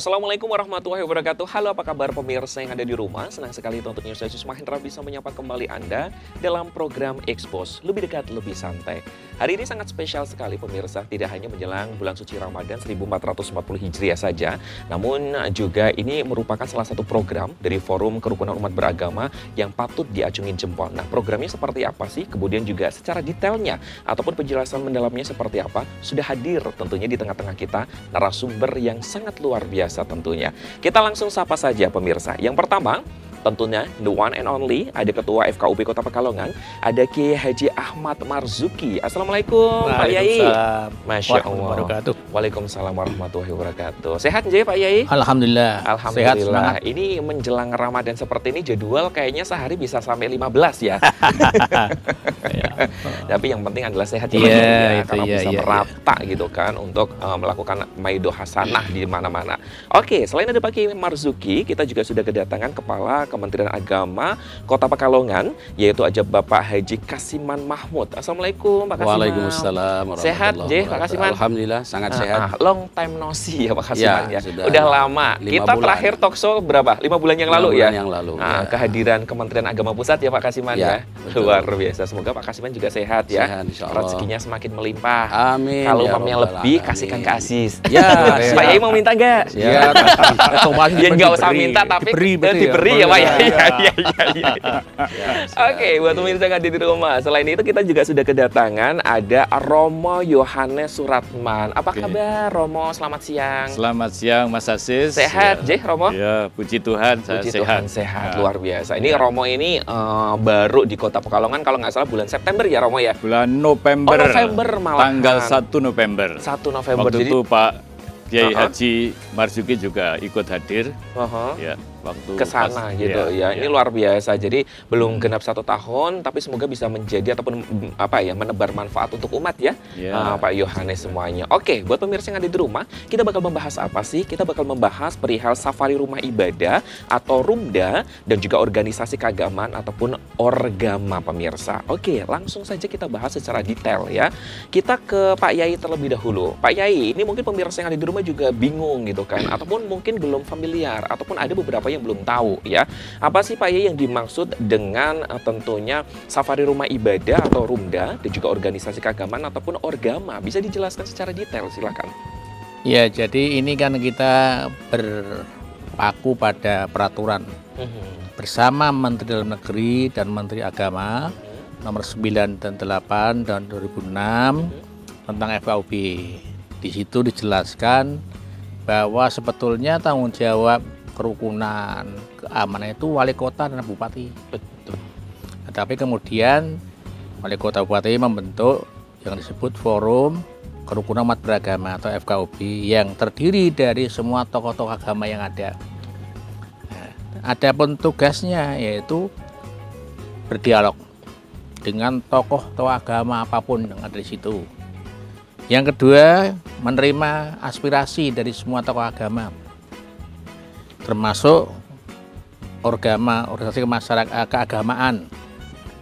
Assalamualaikum warahmatullahi wabarakatuh. Halo, apa kabar pemirsa yang ada di rumah? Senang sekali tentunya saya Yesus Mahendra bisa menyapa kembali Anda dalam program Expose, lebih dekat, lebih santai. Hari ini sangat spesial sekali pemirsa, tidak hanya menjelang bulan suci Ramadan 1440 Hijriah saja, namun juga ini merupakan salah satu program dari Forum Kerukunan Umat Beragama yang patut diacungin jempol. Nah, programnya seperti apa sih? Kemudian juga secara detailnya ataupun penjelasan mendalamnya seperti apa? Sudah hadir tentunya di tengah-tengah kita narasumber yang sangat luar biasa tentunya. Kita langsung sapa saja pemirsa. Yang pertama, tentunya the one and only, ada Ketua FKUP Kota Pekalongan, ada Kiai Haji Ahmad Marzuki. Assalamualaikum Pak Yai. Masya Allah. Waalaikumsalam warahmatullahi wabarakatuh. Sehat nggih Pak Yai? Alhamdulillah. Alhamdulillah. Sehat, ini menjelang Ramadan seperti ini jadwal kayaknya sehari bisa sampai 15 ya. Tapi yang penting adalah sehat ya, karena bisa merata gitu kan untuk melakukan maido hasanah di mana-mana. Oke, selain ada Pak Kiai Marzuki, kita juga sudah kedatangan Kepala Kementerian Agama Kota Pekalongan, yaitu aja Bapak Haji Kasiman Mahmud. Assalamualaikum Pak Kasiman. Waalaikumsalam. Sehat Pak Kasiman? Alhamdulillah sangat sehat. Long time no see ya Pak Kasiman ya. Sudah udah lama. Kita bulan. Terakhir talkshow berapa? 5 bulan yang lalu ya? 5 bulan yang lalu. Kehadiran Kementerian Agama Pusat ya Pak Kasiman ya. Luar biasa. Semoga Pak Kasiman juga sehat ya. Sehat, insyaallah. Rezekinya semakin melimpah. Amin. Kalau ya uangnya lebih, kasihkan ke Asis. Ya, Pak Yai mau minta nggak? Ya, Ya nggak usah minta tapi diberi ya Pak Yai. Oke, buat pemirsa yang ada di rumah. Selain itu kita juga sudah kedatangan ada Romo Yohanes Suratman. Apa kabar Romo? Selamat siang. Selamat siang Mas Asis. Sehat ya. Romo? Ya, puji Tuhan saya puji sehat. Tuhan sehat, luar biasa. Ini Romo ini baru di Kota Pekalongan kalau nggak salah bulan September ya Romo ya? Bulan November. Oh, November malah. Tanggal 1 November. 1 November. Waktu itu Pak Kiai Haji Marzuki juga ikut hadir. Ya, waktu ke sana gitu ya. Ini luar biasa. Jadi belum genap 1 tahun, tapi semoga bisa menjadi ataupun menebar manfaat untuk umat ya, Pak Yohanes semuanya. Oke, buat pemirsa yang ada di rumah, kita bakal membahas apa sih? Kita bakal membahas perihal safari rumah ibadah atau rumda dan juga organisasi keagamaan ataupun orgama pemirsa. Oke, langsung saja kita bahas secara detail ya. Kita ke Pak Yai terlebih dahulu. Pak Yai, ini mungkin pemirsa yang ada di rumah juga bingung gitu kan, ataupun mungkin belum familiar, ataupun ada beberapa yang belum tahu ya. Apa sih Pak Yai yang dimaksud dengan tentunya safari rumah ibadah atau rumda dan juga organisasi keagamaan ataupun orgama? Bisa dijelaskan secara detail, silakan. Ya, jadi ini kan kita berpaku pada peraturan bersama Menteri Dalam Negeri dan Menteri Agama nomor 9 dan 8 tahun 2006 tentang FKUB. Di situ dijelaskan bahwa sebetulnya tanggung jawab kerukunan keamanan itu wali kota dan bupati. Betul. Tapi kemudian wali kota bupati membentuk yang disebut Forum Kerukunan Umat Beragama atau FKUB yang terdiri dari semua tokoh-tokoh agama yang ada. Nah, adapun tugasnya yaitu berdialog dengan tokoh-tokoh agama apapun yang ada di situ. Yang kedua, menerima aspirasi dari semua tokoh agama, termasuk organisasi masyarakat keagamaan.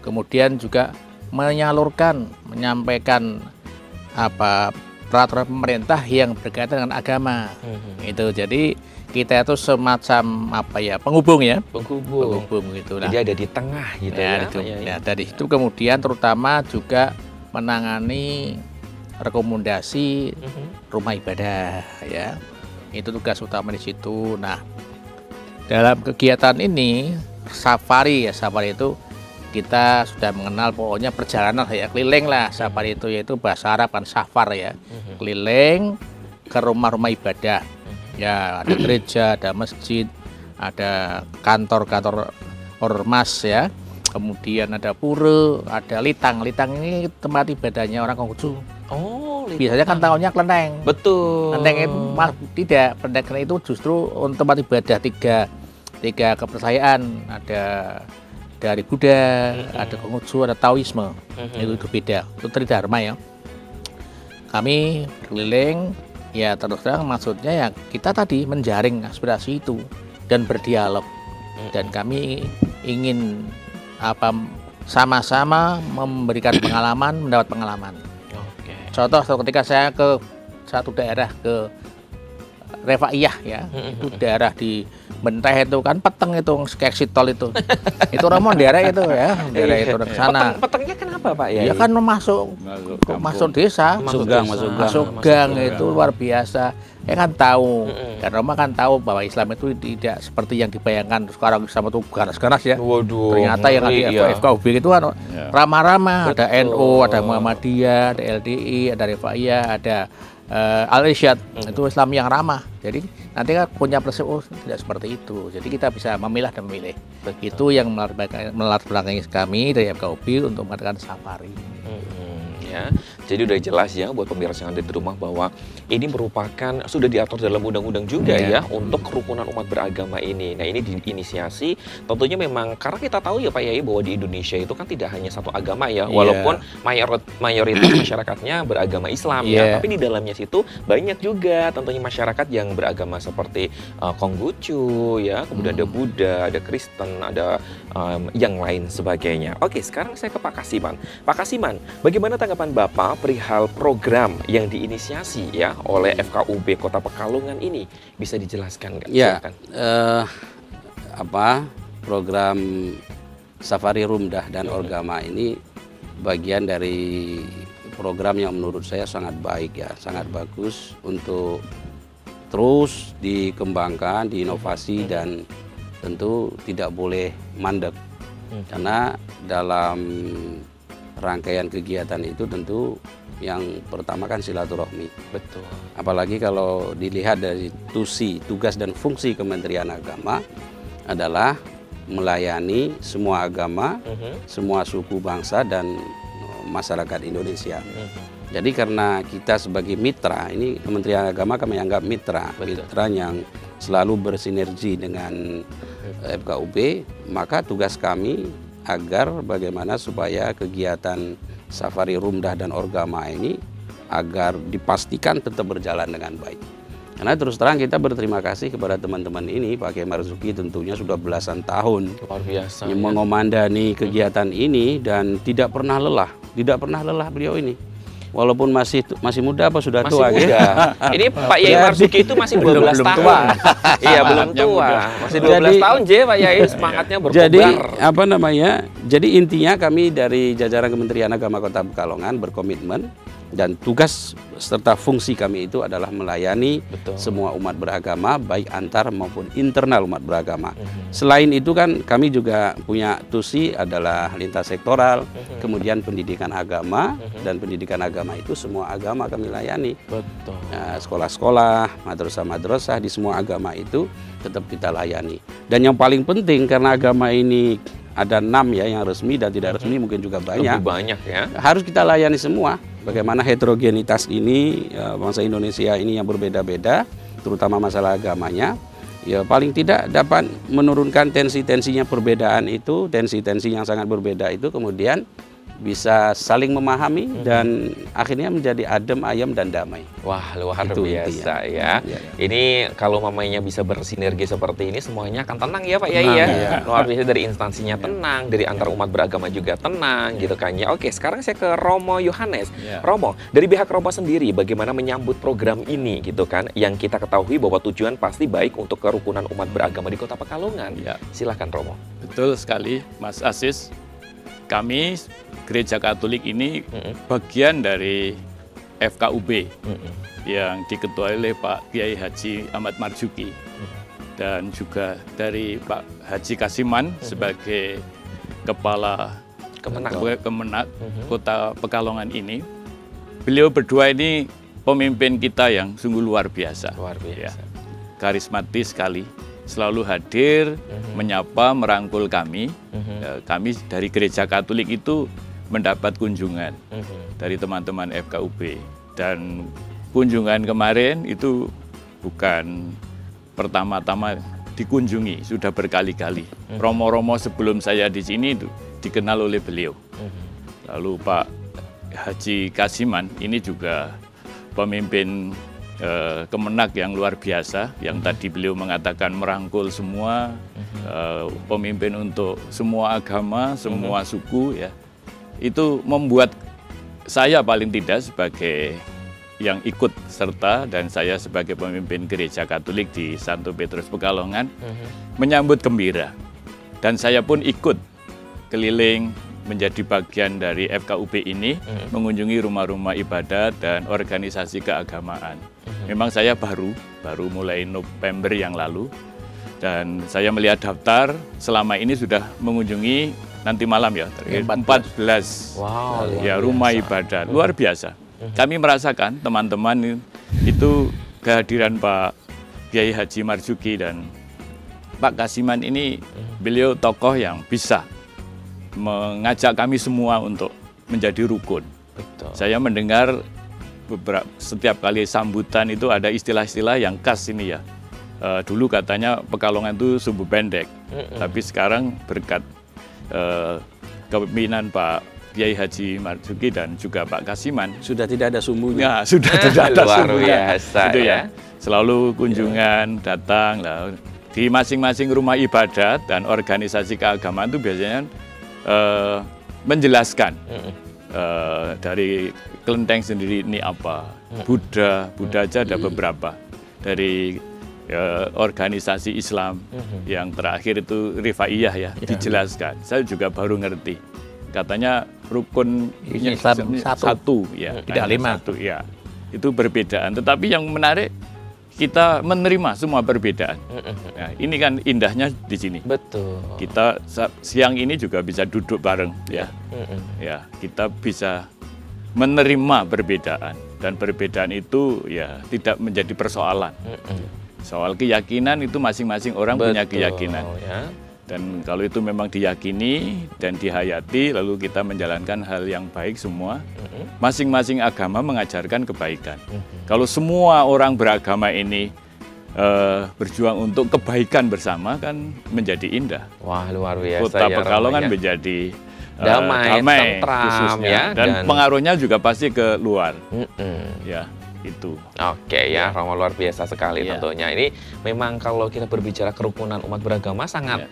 Kemudian juga menyampaikan peraturan pemerintah yang berkaitan dengan agama. Itu jadi kita itu semacam penghubung ya. Penghubung gitu. Jadi ada di tengah gitu ya. Dari situ kemudian terutama juga menangani rekomendasi rumah ibadah ya. Itu tugas utama di situ. Nah, dalam kegiatan ini safari itu kita sudah mengenal pokoknya perjalanan ya, keliling lah. Safari itu yaitu bahasa Arab kan safar ya. Keliling ke rumah-rumah ibadah. Ya, ada gereja, ada masjid, ada kantor-kantor ormas ya. Kemudian ada pura, ada litang. Litang ini tempat ibadahnya orang Konghucu. Oh, biasanya kan tahunnya kelenteng. Betul. Kelenteng itu tidak, kelenteng itu justru untuk tempat ibadah tiga kepercayaan. Ada dari Buddha, ada Konghucu, ada Taoisme. Itu beda, itu tridharma ya. Kami berkeliling, ya terus terang maksudnya ya kita tadi menjaring aspirasi itu dan berdialog. Dan kami ingin sama-sama memberikan pengalaman, mendapat pengalaman. Contoh ketika saya ke satu daerah ke Refaiyah ya, itu daerah di Menteh itu kan peteng itu kayak sitol itu. Itu Romo daerah itu ya, daerah itu ke sana. Petengnya kenapa Pak ya? Ya kan masuk desa, Masuk gang itu luar biasa. Ya kan tahu, dan Roma kan tahu bahwa Islam itu tidak seperti yang dibayangkan sekarang Islam itu ganas-ganas ya. Waduh. Ternyata yang ada FKUB itu kan ramah-ramah, ada NU, ada Muhammadiyah, ada LDI, ada Refaiyah, ada Al-Irsyad, itu Islam yang ramah. Jadi nanti kan punya persepsi tidak seperti itu. Jadi kita bisa memilah dan memilih. Itu yang melatar belakangi kami dari FKUB untuk mengadakan safari. Ya, jadi udah jelas ya buat pemirsa yang ada di rumah bahwa ini merupakan sudah diatur dalam undang-undang juga ya untuk kerukunan umat beragama ini. Nah ini diinisiasi tentunya memang karena kita tahu ya Pak Yai bahwa di Indonesia itu kan tidak hanya satu agama ya, walaupun mayoritas masyarakatnya beragama Islam ya, tapi di dalamnya situ banyak juga tentunya masyarakat yang beragama seperti Konghucu ya, kemudian ada Buddha, ada Kristen, ada yang lain sebagainya. Oke, sekarang saya ke Pak Kasiman. Pak Kasiman, bagaimana tanggapan Bapak perihal program yang diinisiasi ya oleh FKUB Kota Pekalongan ini, bisa dijelaskan nggak? Ya, program Safari Rumdah dan Orgama ini bagian dari program yang menurut saya sangat baik ya, sangat bagus untuk terus dikembangkan, diinovasi dan tentu tidak boleh mandek karena dalam rangkaian kegiatan itu tentu yang pertama kan silaturahmi. Betul. Apalagi kalau dilihat dari tugas dan fungsi Kementerian Agama adalah melayani semua agama, semua suku bangsa dan masyarakat Indonesia. Jadi karena kita sebagai mitra, ini Kementerian Agama kami anggap mitra, mitra yang selalu bersinergi dengan FKUB, maka tugas kami agar bagaimana supaya kegiatan Safari Rumdah dan Orgama ini agar dipastikan tetap berjalan dengan baik. Karena terus terang kita berterima kasih kepada teman-teman ini, Pak Kiai Marzuki tentunya sudah belasan tahun luar biasa yang mengomandani kegiatan ini dan tidak pernah lelah beliau ini. Walaupun masih muda apa sudah tua muda. Ya? Ini Pak Yai Marzuki itu masih 12 belum tahun. Tua. Iya, belum tua. Masih 12 tahun Pak Yai semangatnya berkobar. Jadi jadi intinya kami dari jajaran Kementerian Agama Kota Pekalongan berkomitmen dan tugas serta fungsi kami itu adalah melayani semua umat beragama baik antar maupun internal umat beragama. Selain itu kan kami juga punya tusi adalah lintas sektoral, kemudian pendidikan agama dan pendidikan agama itu semua agama kami layani. Sekolah-sekolah, madrasah-madrasah di semua agama itu tetap kita layani. Dan yang paling penting karena agama ini ada 6 ya yang resmi dan tidak resmi mungkin juga banyak. Lebih banyak ya. Harus kita layani semua. Bagaimana heterogenitas ini bangsa Indonesia ini yang berbeda-beda, terutama masalah agamanya, ya paling tidak dapat menurunkan tensi-tensinya perbedaan itu, tensi-tensi yang sangat berbeda itu kemudian bisa saling memahami dan akhirnya menjadi adem, ayem, dan damai. Wah, luar biasa ya. Ini kalau mamanya bisa bersinergi seperti ini semuanya akan tenang ya Pak Yai ya. Luar biasa, dari instansinya tenang, dari antar umat beragama juga tenang gitu kan ya. Oke, sekarang saya ke Romo Yohanes. Romo, dari pihak Romo sendiri bagaimana menyambut program ini gitu kan, yang kita ketahui bahwa tujuan pasti baik untuk kerukunan umat beragama di Kota Pekalongan. Silahkan Romo. Betul sekali Mas Asis. Kami Gereja Katolik ini bagian dari FKUB yang diketuai oleh Pak Kiai Haji Ahmad Marzuki dan juga dari Pak Haji Kasiman sebagai Kepala Kemenak Kota Pekalongan ini. Beliau berdua ini pemimpin kita yang sungguh luar biasa. Ya, karismatis sekali. Selalu hadir, menyapa, merangkul kami. Kami dari Gereja Katolik itu mendapat kunjungan dari teman-teman FKUB. Dan kunjungan kemarin itu bukan pertama-tama dikunjungi, sudah berkali-kali. Romo-romo sebelum saya di sini itu dikenal oleh beliau. Lalu Pak Haji Kasiman ini juga pemimpin Kemenak yang luar biasa, yang tadi beliau mengatakan merangkul semua, pemimpin untuk semua agama, semua suku ya. Itu membuat saya paling tidak sebagai yang ikut serta dan saya sebagai pemimpin Gereja Katolik di Santo Petrus Pekalongan menyambut gembira. Dan saya pun ikut keliling menjadi bagian dari FKUB ini, mengunjungi rumah-rumah ibadat dan organisasi keagamaan. Memang saya baru mulai November yang lalu, dan saya melihat daftar selama ini sudah mengunjungi nanti malam ya, 14 ya rumah ibadat, luar biasa. Kami merasakan teman-teman itu kehadiran Pak Kiai Haji Marzuki dan Pak Kasiman ini, beliau tokoh yang bisa mengajak kami semua untuk menjadi rukun. Betul. Saya mendengar setiap kali sambutan itu ada istilah-istilah yang khas ini ya. Dulu katanya Pekalongan itu sumbu pendek, tapi sekarang berkat kepemimpinan Pak Kiai Haji Marzuki dan juga Pak Kasiman Sudah tidak ada sumbunya. ya sudah tidak ada Luar sumbunya. biasa Gitu ya. Selalu kunjungan datang lah di masing-masing rumah ibadat dan organisasi keagamaan itu biasanya menjelaskan dari kelenteng sendiri ini apa, Buddha aja ada beberapa, dari organisasi Islam yang terakhir itu Rifaiyah ya, dijelaskan. Saya juga baru ngerti. Katanya rukun Islam satu. ya, Tidak hanya 5. satu, ya. Itu perbedaan. Tetapi yang menarik kita menerima semua perbedaan. Nah, ini kan indahnya di sini. Betul. Kita siang ini juga bisa duduk bareng ya. Ya, kita bisa menerima perbedaan, dan perbedaan itu ya tidak menjadi persoalan. Soal keyakinan itu masing-masing orang punya keyakinan. Ya. Dan kalau itu memang diyakini dan dihayati, lalu kita menjalankan hal yang baik semua, masing-masing agama mengajarkan kebaikan. Kalau semua orang beragama ini berjuang untuk kebaikan bersama, kan menjadi indah. Wah, luar biasa. Kota ya, Pekalongan Romo, ya. menjadi damai, tentram, khususnya. ya, Dan pengaruhnya juga pasti ke luar. Ya, itu. Oke ya, Romo, luar biasa sekali Ya. tentunya. Ini memang kalau kita berbicara kerukunan umat beragama sangat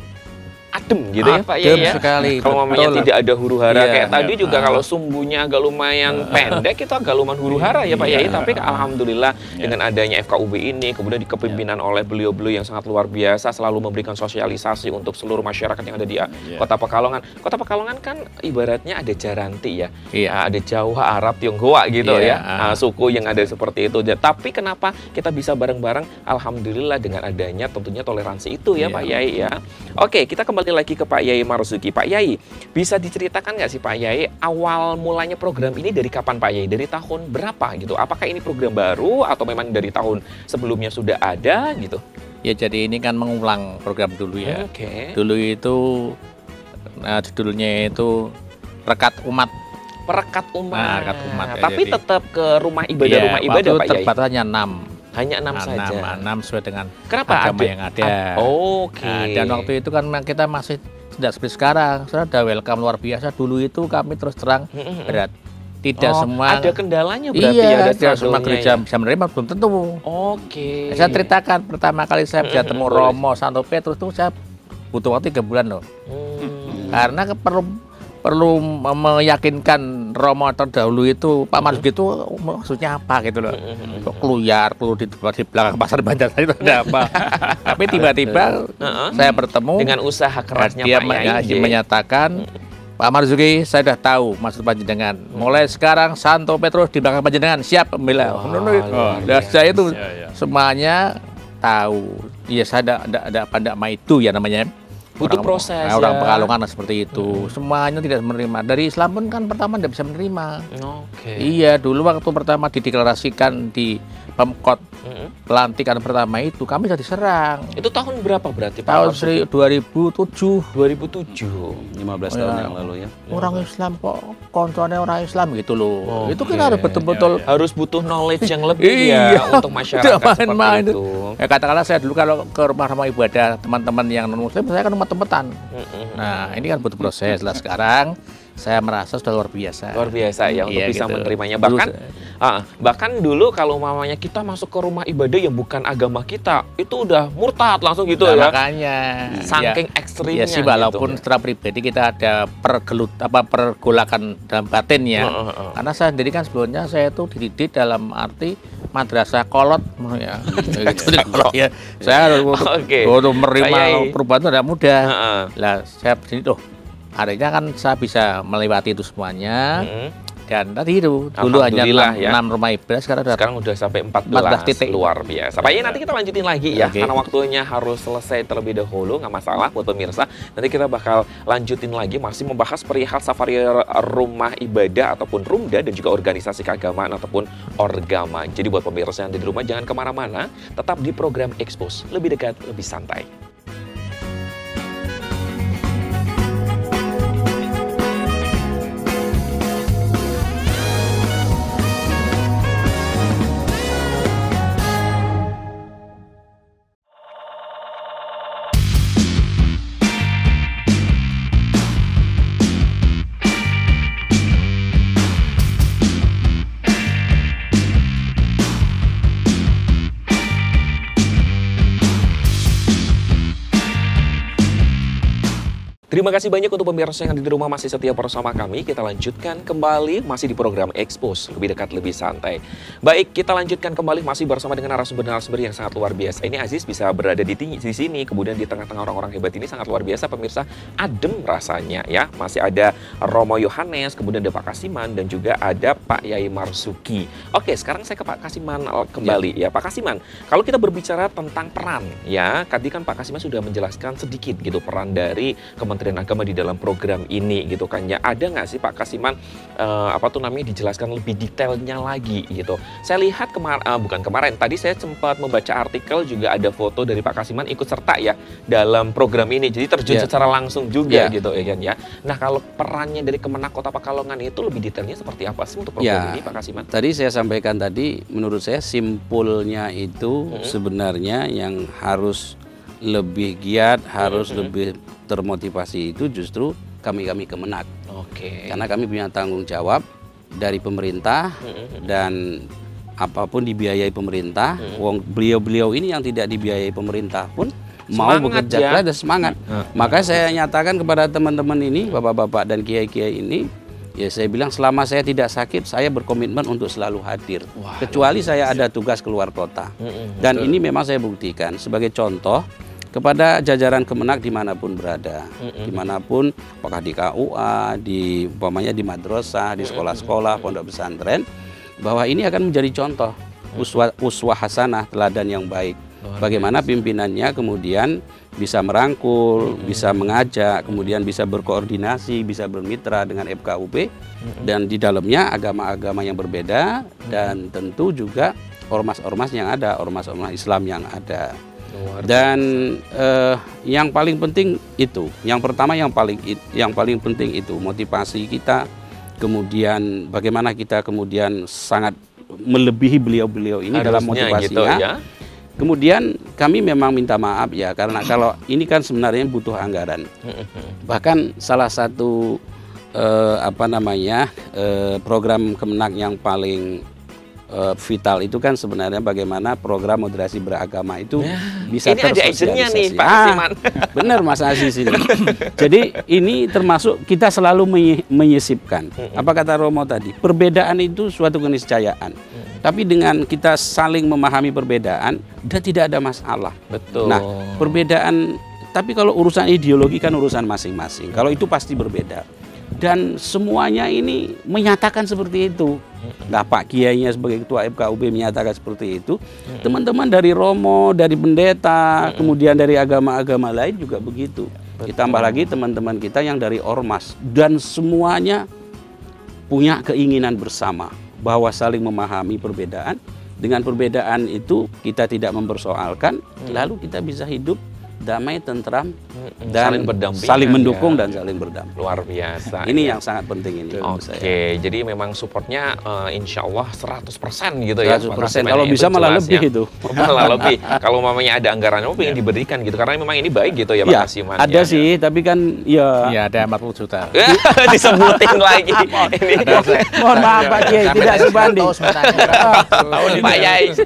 adem gitu ya Pak Adem ya. sekali, Kalau mamanya betul. tidak ada huru hara Iya. kayak tadi juga, kalau sumbunya agak lumayan pendek itu agak lumayan huru hara ya Pak Yai. Tapi alhamdulillah dengan adanya FKUB ini, kemudian dikepimpinan oleh beliau-beliau yang sangat luar biasa, selalu memberikan sosialisasi untuk seluruh masyarakat yang ada di Kota Pekalongan. Kota Pekalongan kan ibaratnya ada Jaranti ya. Iya. Ada Jawa, Arab, Tionghoa gitu Iya. ya. Suku yang ada seperti itu. Tapi kenapa kita bisa bareng-bareng? Alhamdulillah dengan adanya tentunya toleransi itu ya Pak Yai ya. Oke, kita kembali lagi ke Pak Yai Marzuki. Pak Yai, bisa diceritakan nggak sih Pak Yai, awal mulanya program ini dari kapan Pak Yai? Dari tahun berapa gitu? Apakah ini program baru atau memang dari tahun sebelumnya sudah ada gitu? Ya, jadi ini kan mengulang program dulu ya. Oke. Dulu itu judulnya itu Rekat Umat. Perekat umat. Nah, rekat umat, ya, Tapi jadi- tetap ke rumah ibadah Iya, rumah ibadah waktu Pak Yai. terbatasnya 6. Hanya 6 saja. 6 sesuai dengan Kenapa agama yang ada. Oke. Nah, dan waktu itu kan kita masih tidak seperti sekarang. Sudah ada welcome luar biasa. Dulu itu kami terus terang berat. Tidak semua. ada kendalanya berarti Iya, ada tidak semua struggle-nya gereja ya? bisa menerima, belum tentu. Oke. Saya ceritakan pertama kali saya bisa temu boleh. Romo Santo Petrus itu saya butuh waktu 3 bulan loh. Karena perlu meyakinkan Romo terdahulu itu Pak Marzuki itu maksudnya apa gitu loh. Kok keluyar di belakang pasar Banjar itu ada apa. Tapi tiba-tiba saya bertemu Dengan usaha kerasnya dia Pak Yai. menyatakan, Pak Marzuki, saya sudah tahu maksud panjenengan. Mulai sekarang Santo Petrus di belakang panjenengan siap membela. Dan saya itu Ya. semuanya tahu. Iya, saya tidak mau itu ya namanya. Butuh proses Orang ya. Pekalongan seperti itu. Semuanya tidak menerima. Dari Islam pun kan pertama tidak bisa menerima. Oke. Iya, dulu waktu pertama dideklarasikan di Pemkot pelantikan pertama itu kami sudah diserang. Itu tahun berapa berarti Pak? Tahun Marzuki? 2007. 2007. 15 tahun yang lalu ya. Orang Islam kok konconnya orang Islam gitu loh. Itu Oke. kita harus betul-betul Harus butuh knowledge yang lebih Iya. ya untuk masyarakat Tidak seperti main-main. itu. Ya katakanlah saya dulu kalau ke rumah-rumah ibadah teman-teman yang non muslim saya kan umat-umatan. Nah, ini kan butuh proses lah sekarang. saya merasa sudah luar biasa. Luar biasa ya untuk Iya, bisa gitu. menerimanya. Dulu Bahkan dulu kalau mamanya kita masuk ke rumah ibadah yang bukan agama kita, itu udah murtad langsung gitu ya. Makanya Saking ya, ekstrimnya. ya sih, walaupun gitu. secara pribadi kita ada pergolakan dalam batin ya. Karena saya sendiri kan sebelumnya saya itu dididik dalam arti madrasah kolot ya. Gitu, kolot ya. Saya untuk menerima perubahan itu tidak mudah. Lah saya begini tuh. Artinya kan saya bisa melewati itu semuanya. Dan tadi itu dulu hanya 6 rumah ibadah, sekarang udah sampai 14 titik. Luar biasa. Pak Yai, nanti kita lanjutin lagi ya, karena waktunya harus selesai terlebih dahulu, nggak masalah buat pemirsa. Nanti kita bakal lanjutin lagi, masih membahas perihal safari rumah ibadah ataupun rumda dan juga organisasi keagamaan ataupun orgama. Jadi buat pemirsa yang ada di rumah jangan kemana-mana, tetap di program Expose, lebih dekat, lebih santai. Terima kasih banyak untuk pemirsa yang ada di rumah masih setia bersama kami. Kita lanjutkan kembali masih di program Expose, lebih dekat, lebih santai. Baik, kita lanjutkan kembali masih bersama dengan narasumber-narasumber yang sangat luar biasa. Ini Aziz bisa berada di sini, kemudian di tengah-tengah orang-orang hebat ini sangat luar biasa pemirsa. Adem rasanya ya. Masih ada Romo Yohanes, kemudian ada Pak Kasiman dan juga ada Pak Yai Marzuki. Oke, sekarang saya ke Pak Kasiman kembali ya. Pak Kasiman, kalau kita berbicara tentang peran ya, tadi kan Pak Kasiman sudah menjelaskan sedikit gitu peran dari Kementerian Agama di dalam program ini gitu kan ya. Ada nggak sih Pak Kasiman dijelaskan lebih detailnya lagi gitu. Saya lihat bukan kemarin, tadi saya sempat membaca artikel juga ada foto dari Pak Kasiman ikut serta ya dalam program ini. Jadi terjun secara langsung juga gitu ya kan ya. Nah, kalau perannya dari Kemenak Kota Pekalongan itu lebih detailnya seperti apa sih untuk program ini Pak Kasiman? Tadi saya sampaikan tadi, menurut saya simpulnya itu sebenarnya yang harus lebih giat, harus lebih termotivasi itu justru kami Kemenak. Karena kami punya tanggung jawab dari pemerintah dan apapun dibiayai pemerintah. Wong beliau ini yang tidak dibiayai pemerintah pun mau bekerja keras dan semangat. Maka saya nyatakan kepada teman-teman ini, bapak-bapak dan kiai-kiai ini, ya saya bilang selama saya tidak sakit, saya berkomitmen untuk selalu hadir. Kecuali saya ada tugas keluar kota. Dan ini memang saya buktikan sebagai contoh kepada jajaran Kemenak dimanapun berada, dimanapun, apakah di KUA, umpamanya di madrasah, di sekolah-sekolah, pondok pesantren, bahwa ini akan menjadi contoh uswah hasanah, teladan yang baik. Bagaimana pimpinannya kemudian bisa merangkul, bisa mengajak, kemudian bisa berkoordinasi, bisa bermitra dengan FKUB, dan di dalamnya agama-agama yang berbeda, dan tentu juga ormas-ormas yang ada, ormas-ormas Islam yang ada. Dan yang paling penting itu, yang pertama yang paling penting itu motivasi kita, kemudian bagaimana kita kemudian sangat melebihi beliau-beliau ini dalam motivasinya. Gitu, ya? Kemudian kami memang minta maaf ya, karena kalau ini kan sebenarnya butuh anggaran. Bahkan salah satu program Kemenak yang paling vital itu kan sebenarnya bagaimana program moderasi beragama itu bisa tersosialisasi. Benar Mas Aziz ini. Jadi ini termasuk kita selalu menyisipkan. Apa kata Romo tadi? Perbedaan itu suatu keniscayaan. Tapi dengan kita saling memahami perbedaan, dan tidak ada masalah. Betul. Nah, perbedaan, tapi kalau urusan ideologi kan urusan masing-masing. Kalau itu pasti berbeda. Dan semuanya ini menyatakan seperti itu. Nah, Pak Kiainya sebagai ketua FKUB menyatakan seperti itu. Teman-teman dari Romo, dari pendeta, kemudian dari agama-agama lain juga begitu. Ditambah lagi teman-teman kita yang dari ormas. Dan semuanya punya keinginan bersama bahwa saling memahami perbedaan. Dengan perbedaan itu kita tidak mempersoalkan, lalu kita bisa hidup damai, tentram, saling dan berdampingan, saling mendukung ya. dan saling berdamping. Luar biasa. Ini ya. yang sangat penting ini. Oke, jadi memang supportnya insya Allah 100% gitu ya. 100%. Makasih Kalau banyak, bisa Ibu, malah jelasnya. lebih itu. Malah lebih. Kalau mamanya ada anggarannya, pengen diberikan gitu. Karena memang ini baik gitu ya Pak Ya, Kasiman. ada ya. sih, tapi kan ya. Iya, ada 40 juta. Disebutin lagi. Ini Mohon maaf Pak Kiai, tidak sebanding.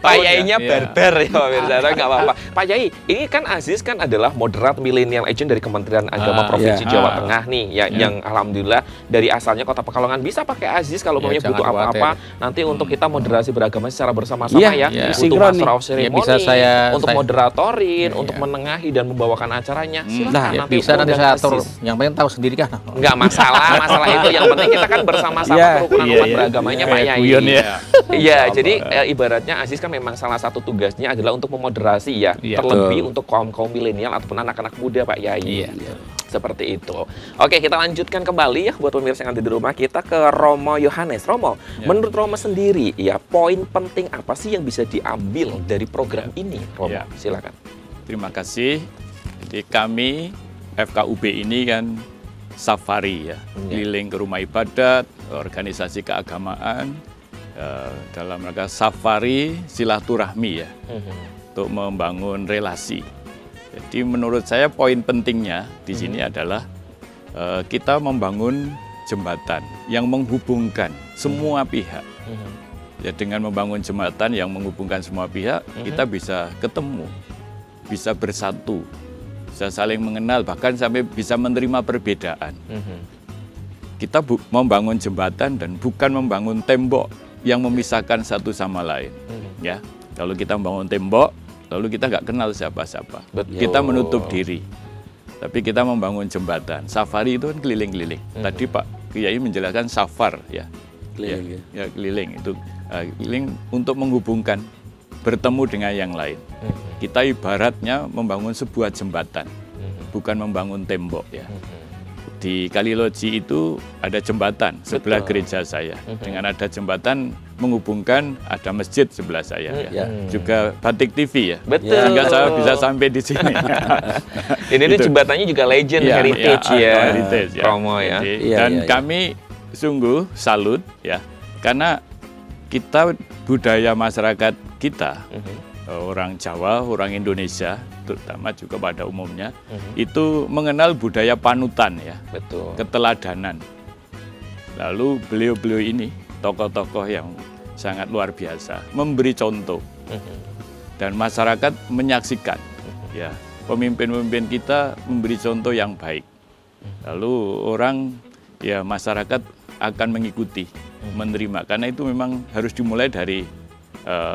Pak Yainya Iya. barbar ya Pak Mirza, nggak apa-apa. Pak Yai, ini kan Aziz kan adalah moderat milenial agent dari Kementerian Agama Provinsi iya. Jawa Tengah nih, ya, yang alhamdulillah dari asalnya Kota Pekalongan bisa pakai Aziz kalau Ya, mamanya butuh jangan apa-apa nanti untuk kita moderasi beragama secara bersama-sama Iya, ya. iya. Butuh Sinkron master nih. of ceremony, Ya, bisa untuk saya- moderatorin, Iya, untuk iya. menengahi dan membawakan acaranya. Silakan Nah, Ya, nanti bisa nanti undang saya atur. Aziz. Yang penting tahu sendiri kan. Nggak masalah itu. Yang penting kita kan bersama-sama Iya, kerukunan iya, umat iya. beragamanya Pak Kayak Yai. guyon ya. Iya, jadi ibaratnya Aziz kan memang salah satu tugasnya adalah untuk memoderasi ya, Iya, terlebih untuk kaum milenial ataupun anak-anak muda Pak Yai. Iya. Seperti itu. Oke, kita lanjutkan kembali ya buat pemirsa yang ada di rumah, kita ke Romo Yohanes. Romo, menurut Romo sendiri ya, poin penting apa sih yang bisa diambil dari program ini, Romo? Ya. Silakan. Terima kasih. Jadi kami FKUB ini kan safari ya, keliling ke rumah ibadat, organisasi keagamaan, dalam rangka safari silaturahmi ya, untuk membangun relasi. Jadi menurut saya poin pentingnya di sini adalah kita membangun jembatan yang menghubungkan semua pihak. Ya, dengan membangun jembatan yang menghubungkan semua pihak, kita bisa ketemu, bisa bersatu, bisa saling mengenal, bahkan sampai bisa menerima perbedaan. Kita membangun jembatan dan bukan membangun tembok yang memisahkan satu sama lain. Ya, kalau kita membangun tembok, lalu kita nggak kenal siapa-siapa. Betul. Kita menutup diri. Tapi kita membangun jembatan. Safari itu kan keliling-keliling. Tadi Pak Kiai menjelaskan safar ya. Keliling, Ya, keliling itu keliling untuk menghubungkan, bertemu dengan yang lain. Kita ibaratnya membangun sebuah jembatan, bukan membangun tembok ya. Di Kaliloji itu ada jembatan sebelah gereja saya. Dengan ada jembatan menghubungkan, ada masjid sebelah saya. Ya. Juga Batik TV ya. Betul. Sehingga saya bisa sampai di sini. Ini jembatannya juga legend, Ya, heritage ya, heritage, ya. Romo ya. Jadi, Iya, dan iya, iya. kami sungguh salut ya, karena kita budaya masyarakat kita, orang Jawa, orang Indonesia, terutama juga pada umumnya, itu mengenal budaya panutan ya, Betul. keteladanan. Lalu beliau-beliau ini, tokoh-tokoh yang sangat luar biasa, memberi contoh. Dan masyarakat menyaksikan, ya, pemimpin-pemimpin kita memberi contoh yang baik. Lalu orang, ya masyarakat akan mengikuti, menerima. Karena itu memang harus dimulai dari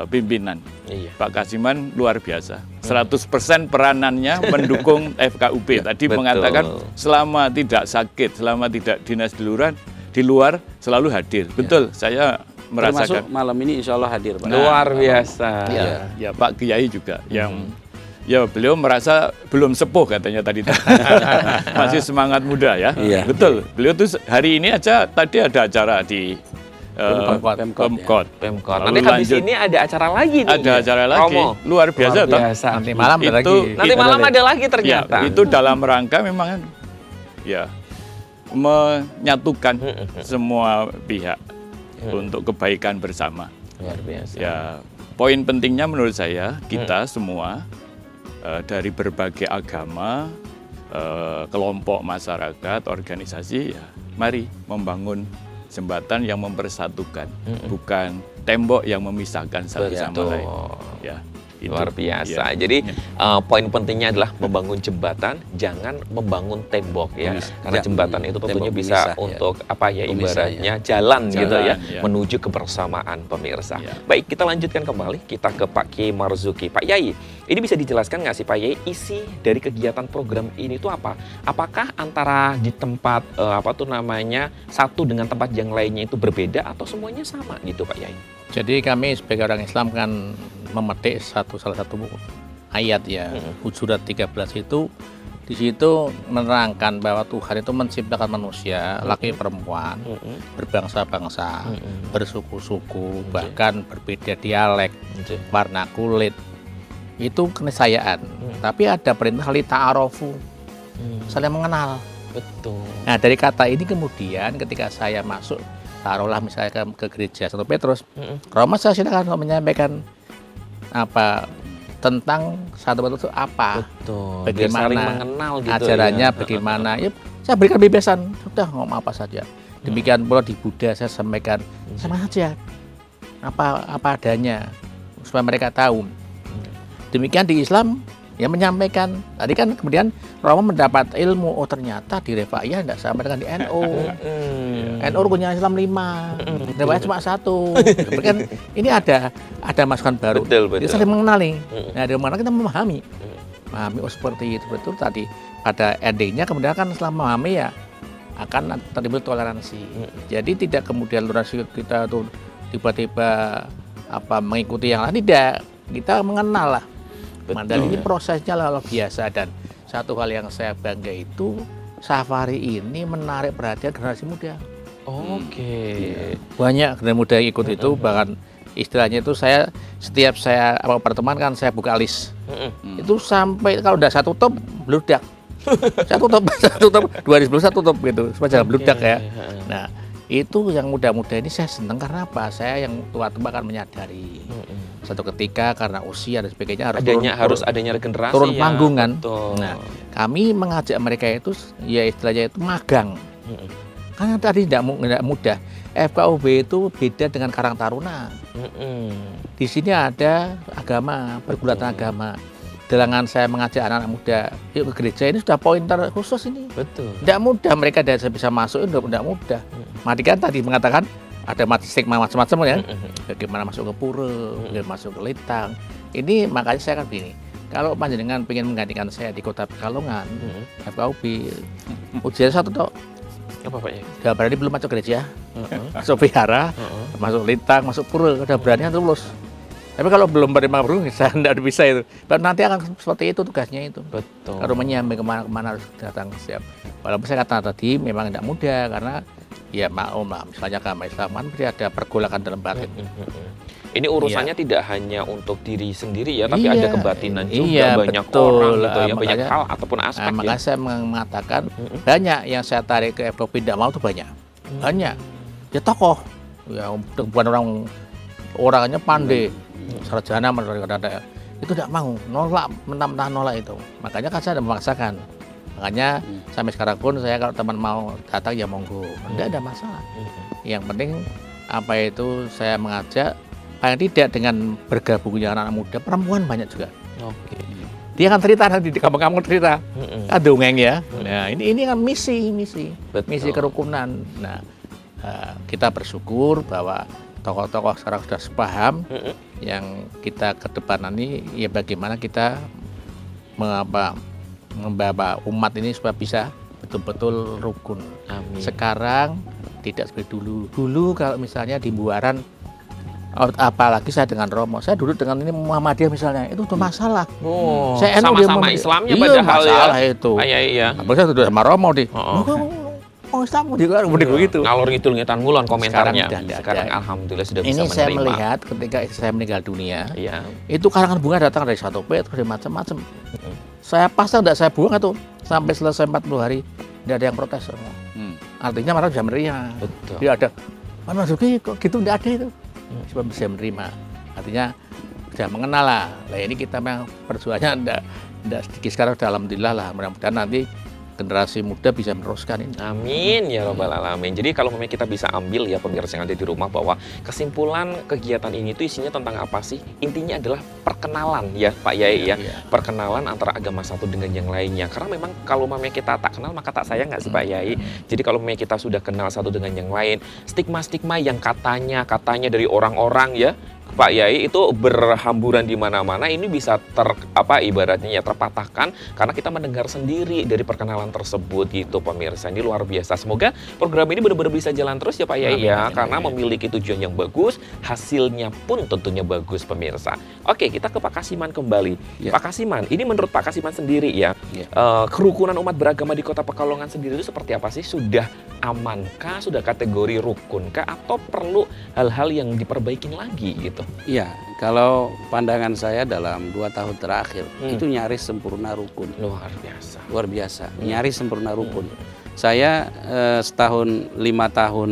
pimpinan. Iya. Pak Kasiman luar biasa. 100% peranannya mendukung FKUB. Tadi Betul. mengatakan selama tidak sakit, selama tidak dinas di luar selalu hadir. Betul, saya Termasuk merasakan. malam ini insya Allah hadir Pak. Luar biasa. Ya Pak Kiai juga yang ya beliau merasa belum sepuh katanya tadi. Masih semangat muda ya. Iya. Betul. Beliau tuh hari ini aja tadi ada acara di Pemkot. Pemkot. Lalu Nanti habis lanjut. ini ada acara lagi nih. Ada acara lagi. Romo. Luar biasa toh. Nanti malam ada Itu lagi. Nanti malam ada lagi Ya, ternyata. itu dalam rangka memang ya menyatukan semua pihak untuk kebaikan bersama. Luar biasa. Ya, poin pentingnya menurut saya kita semua dari berbagai agama, kelompok masyarakat, organisasi, ya, mari membangun jembatan yang mempersatukan, bukan tembok yang memisahkan satu sama Betul. lain. Ya, itu. Luar biasa. Ya. Jadi poin pentingnya adalah membangun jembatan, jangan membangun tembok ya. Karena jembatan itu tentunya Tembok bisa pemisah, ya. untuk apa ya, Pemisah, ibaratnya jalan gitu ya, ya. menuju kebersamaan pemirsa. Ya. Baik, kita lanjutkan kembali, kita ke Pak Kiai Marzuki. Pak Yai, ini bisa dijelaskan nggak sih Pak Yai, isi dari kegiatan program ini itu apa? Apakah antara di tempat satu dengan tempat yang lainnya itu berbeda atau semuanya sama gitu Pak Yai? Jadi kami sebagai orang Islam kan memetik salah satu ayat ya, Hujurat 13 itu di situ menerangkan bahwa Tuhan itu menciptakan manusia, laki perempuan, berbangsa-bangsa, bersuku-suku, bahkan berbeda dialek, warna kulit. itu keniscayaan. Tapi ada perintah li ta'arofu, saling mengenal. Betul. Nah, dari kata ini kemudian ketika saya masuk, taruhlah misalnya ke gereja Santo Petrus, Romo saya silakan untuk menyampaikan apa tentang Santo Petrus itu apa, Betul. Biar bagaimana saling mengenal gitu ajarannya, ya. bagaimana. Ya, saya berikan bebasan, sudah ngomong apa saja. Demikian pula di Buddha saya sampaikan sama saja apa adanya supaya mereka tahu. Demikian di Islam ya menyampaikan. Tadi kan kemudian Romo mendapat ilmu, oh ternyata di Refaiyah tidak sama dengan di NU. NU rukunnya Islam 5, Refaiyah cuma 1. Kan ini ada masukan baru. Betul. Kita saling mengenali. Nah, dari mana kita memahami. Oh seperti itu betul tadi. Pada endingnya kemudian kan setelah memahami ya akan timbul toleransi. Jadi tidak kemudian toleransi kita tuh tiba-tiba mengikuti yang lain, tidak. Kita mengenal lah. Dan ini prosesnya luar biasa, dan satu hal yang saya bangga itu safari ini menarik perhatian generasi muda. Oke. Banyak generasi muda yang ikut itu, bahkan istilahnya itu setiap saya pertemuan kan saya buka list. Itu sampai kalau udah satu top bludak. satu top 2010 satu top gitu, supaya jangan bludak ya. Nah, itu yang muda-muda ini saya senang karena apa? Saya yang tua-tua kan menyadari satu ketika karena usia dan sebagainya harus adanya regenerasi turun ya. panggung kan. Betul. Nah, kami mengajak mereka itu ya istilahnya itu magang. Karena tadi tidak mudah. FKUB itu beda dengan Karang Taruna. Di sini ada agama, pergulatan agama. Dalangan saya mengajak anak-anak muda yuk ke gereja ini sudah pointer khusus ini. Betul. Tidak mudah mereka bisa masuk, itu tidak mudah. Mati kan tadi mengatakan ada stigma macam-macam ya. Bagaimana masuk ke pura, bagaimana masuk ke Litang. Ini makanya saya kan begini. Kalau panjenengan ingin menggantikan saya di Kota Pekalongan, FKUB ujian satu tok. Apa Pak ya? Sudah berani belum masuk gereja, masuk vihara, masuk Litang, masuk pura, sudah berani lulus. Tapi kalau belum menerima burung, saya tidak bisa itu. Dan nanti akan seperti itu tugasnya itu. Betul. Kalau menyamai kemana-kemana harus datang siap. Walaupun saya kata tadi memang tidak mudah karena ya maklum lah. Misalnya agama Islam kan ada pergolakan dalam batin. Ini urusannya tidak hanya untuk diri sendiri ya, tapi ada kebatinan juga, banyak betul. orang gitu ya, banyak hal ataupun aspek. Makanya saya mengatakan banyak yang saya tarik ke FKUB tidak mau itu banyak. Banyak. Ya tokoh, ya bukan orangnya pandai. Sarjana itu tidak mau, nolak, mentah-mentah nolak itu. Makanya kan saya memaksakan. Makanya sampai sekarang pun saya kalau teman mau datang ya monggo, tidak ada masalah. Yang penting apa itu saya mengajak paling tidak dengan bergabungnya anak-anak muda, perempuan banyak juga. Oke. Dia kan cerita nanti di kampung-kampung cerita, dongeng ya. Nah ini kan misi kerukunan. Nah kita bersyukur bahwa tokoh-tokoh sekarang sudah sepaham yang kita ke depan ini ya bagaimana kita membawa umat ini supaya bisa betul-betul rukun. Amin. Sekarang tidak seperti dulu. Dulu kalau misalnya di Buaran, apalagi saya dengan Romo, saya dulu dengan ini Muhammadiyah misalnya, itu tuh masalah. Saya sama-sama Islamnya padahal masalah ya. Itu. Iya. Apalagi saya duduk sama Romo di. Islam begitu. Ngalor ngidul ngetan ngulon komentarnya. Sekarang alhamdulillah sudah bisa menerima. Ini saya melihat ketika saya meninggal dunia, iya. Itu karangan bunga datang dari Santo Petrus, dari macam-macam. Saya pasang, tidak saya buang itu sampai selesai 40 hari, tidak ada yang protes semua. Artinya malah bisa menerima. Betul. Tidak ada. Mas Masuki kok gitu tidak ada itu. Cuma bisa menerima. Artinya sudah mengenal lah. Nah ini kita memang perjuangannya tidak sedikit sekarang. Alhamdulillah lah. Mudah-mudahan nanti generasi muda bisa meneruskan ini. Amin ya Rabbal Alamin. Jadi kalau memang kita bisa ambil ya pemirsa yang ada di rumah bahwa kesimpulan kegiatan ini itu isinya tentang apa sih? Intinya adalah perkenalan ya Pak Yai ya. Perkenalan antara agama satu dengan yang lainnya. Karena memang kalau memang kita tak kenal maka tak sayang nggak sih Pak Yai? Jadi kalau memang kita sudah kenal satu dengan yang lain, stigma-stigma yang katanya dari orang-orang ya Pak Yai itu berhamburan di mana-mana, ini bisa ibaratnya ya terpatahkan karena kita mendengar sendiri dari perkenalan tersebut gitu pemirsa. Ini luar biasa. Semoga program ini benar-benar bisa jalan terus ya Pak Yai ya, karena memiliki tujuan yang bagus, hasilnya pun tentunya bagus pemirsa. Oke, kita ke Pak Kasiman kembali. Pak Kasiman, ini menurut Pak Kasiman sendiri ya, kerukunan umat beragama di Kota Pekalongan sendiri itu seperti apa sih? Sudah amankah? Sudah kategori rukunkah? Atau perlu hal-hal yang diperbaikin lagi gitu? Iya, kalau pandangan saya dalam 2 tahun terakhir itu nyaris sempurna rukun. Luar biasa. Luar biasa, nyaris sempurna rukun. Saya setahun 5 tahun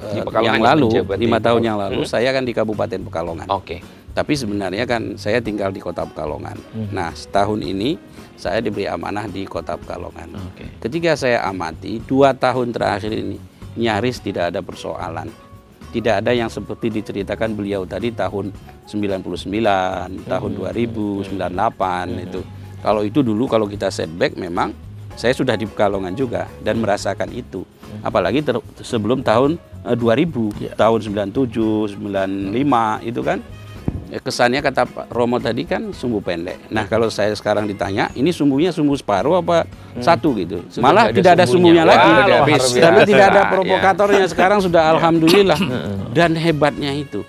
Di Pekalongan yang lalu, menjabat 5 di- tahun yang lalu saya kan di Kabupaten Pekalongan. Oke. Tapi sebenarnya kan saya tinggal di Kota Pekalongan. Nah, setahun ini saya diberi amanah di Kota Pekalongan. Oke. Ketika saya amati 2 tahun terakhir ini nyaris tidak ada persoalan. Tidak ada yang seperti diceritakan beliau tadi tahun 99, tahun 2000, 98 itu. Kalau itu dulu kalau kita setback memang saya sudah di Pekalongan juga dan merasakan itu. Apalagi sebelum tahun 2000, tahun 97, 95 itu kan kesannya kata Pak Romo tadi kan sumbu pendek. Nah kalau saya sekarang ditanya, ini sumbunya sumbu separuh apa satu gitu? Sudah Malah nggak ada tidak ada sumbunya. sumbunya Wah, lagi. luar biasa. Karena tidak ada Ya. provokatornya. Sekarang sudah alhamdulillah. Dan hebatnya itu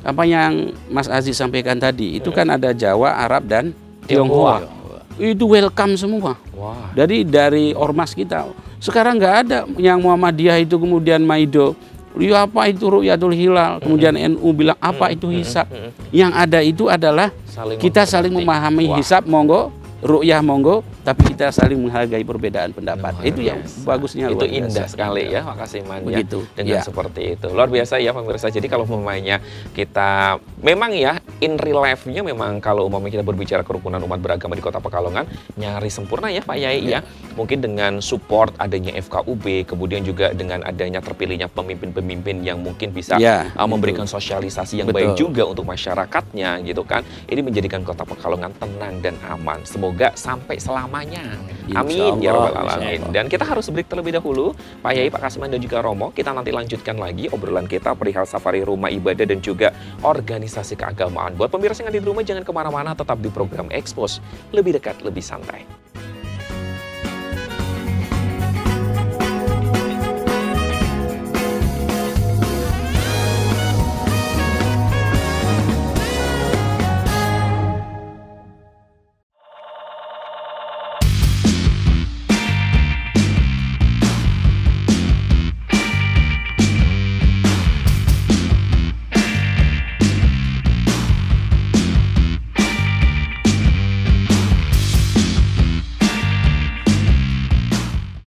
apa yang Mas Aziz sampaikan tadi itu kan ada Jawa, Arab dan Tionghoa. Itu welcome semua. Wah. Dari ormas kita. Sekarang nggak ada yang Muhammadiyah itu kemudian Maido. Ya apa itu Ru'yatul Hilal, kemudian NU bilang apa itu hisab. Yang ada itu adalah kita saling memahami hisab monggo, ru'yah monggo, tapi kita saling menghargai perbedaan pendapat. Luar Itu yang biasa. bagusnya Itu luar biasa. indah sekali ya, makasih Man ya. Begitu, Dengan ya. seperti itu. Luar biasa ya pemirsa. Jadi kalau umpamanya kita memang ya in real life-nya memang kalau umpamanya kita berbicara kerukunan umat beragama di Kota Pekalongan nyaris sempurna ya Pak Yai ya. Mungkin dengan support adanya FKUB, kemudian juga dengan adanya terpilihnya pemimpin-pemimpin yang mungkin bisa Ya, memberikan itu. sosialisasi yang Betul. baik juga untuk masyarakatnya gitu kan. Ini menjadikan Kota Pekalongan tenang dan aman. Semoga sampai selamanya. Insya Amin ya Allah, rabbal insya alamin. Allah. Dan kita harus break terlebih dahulu. Pak Yai, Pak Kasiman dan juga Romo, kita nanti lanjutkan lagi obrolan kita perihal safari rumah ibadah dan juga organisasi keagamaan. Buat pemirsa yang ada di rumah jangan kemana-mana, tetap di program Expose, lebih dekat, lebih santai.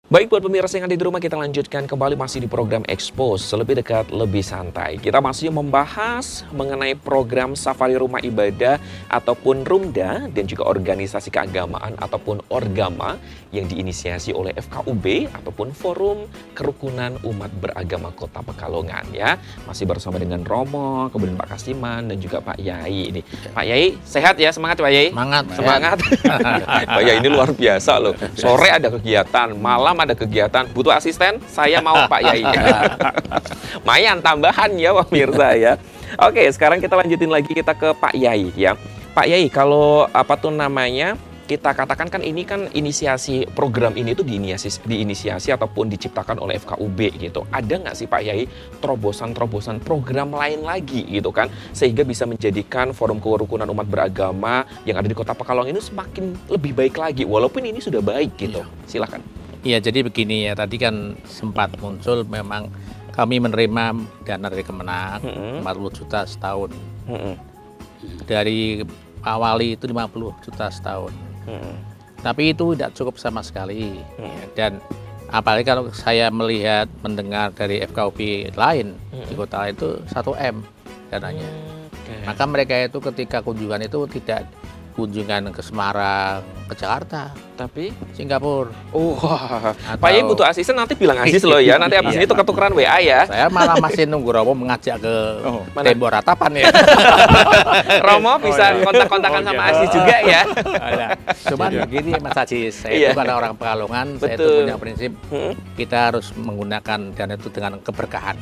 Baik, buat pemirsa yang ada di rumah, kita lanjutkan kembali masih di program Expose, lebih dekat, lebih santai. Kita masih membahas mengenai program safari rumah ibadah ataupun Rumda dan juga organisasi keagamaan ataupun Orgama yang diinisiasi oleh FKUB ataupun Forum Kerukunan Umat Beragama Kota Pekalongan ya. Masih bersama dengan Romo, kemudian Pak Kasiman dan juga Pak Yai ini. Pak Yai, sehat ya? Semangat Pak Yai? Semangat. Semangat. Pak Yai ini luar biasa loh. Sore ada kegiatan, malam ada kegiatan. Butuh asisten? Saya mau Pak Yai. Mayan tambahan ya pemirsa ya. Oke, sekarang kita lanjutin lagi kita ke Pak Yai ya. Pak Yai, kalau apa tuh namanya? Kita katakan kan ini kan inisiasi program ini tuh diinisiasi ataupun diciptakan oleh FKUB gitu. Ada nggak sih Pak Yai terobosan-terobosan program lain lagi gitu kan sehingga bisa menjadikan Forum Kerukunan Umat Beragama yang ada di Kota Pekalongan ini semakin lebih baik lagi walaupun ini sudah baik gitu. Silakan. Iya, jadi begini ya, tadi kan sempat muncul memang kami menerima dana dari Kemenang 40 juta setahun. Dari awali itu 50 juta setahun. Tapi itu tidak cukup sama sekali. Dan apalagi kalau saya melihat, mendengar dari FKUB lain di kota itu 1M dananya. Maka mereka itu ketika kunjungan itu tidak kunjungan ke Semarang, ke Jakarta, Tapi Singapura. wah, Atau- Pak Yai butuh asisten nanti bilang Aziz loh ya. Nanti abis ini tuker-tukeran WA ya. Saya malah masih nunggu Romo mengajak ke Mana? tembok ratapan ya. Romo bisa kontak-kontakan sama Aziz juga ya. Cuman begini Mas Aziz, saya Iya. itu kan orang Pekalongan, saya itu Betul. punya prinsip kita harus menggunakan dana itu dengan keberkahan.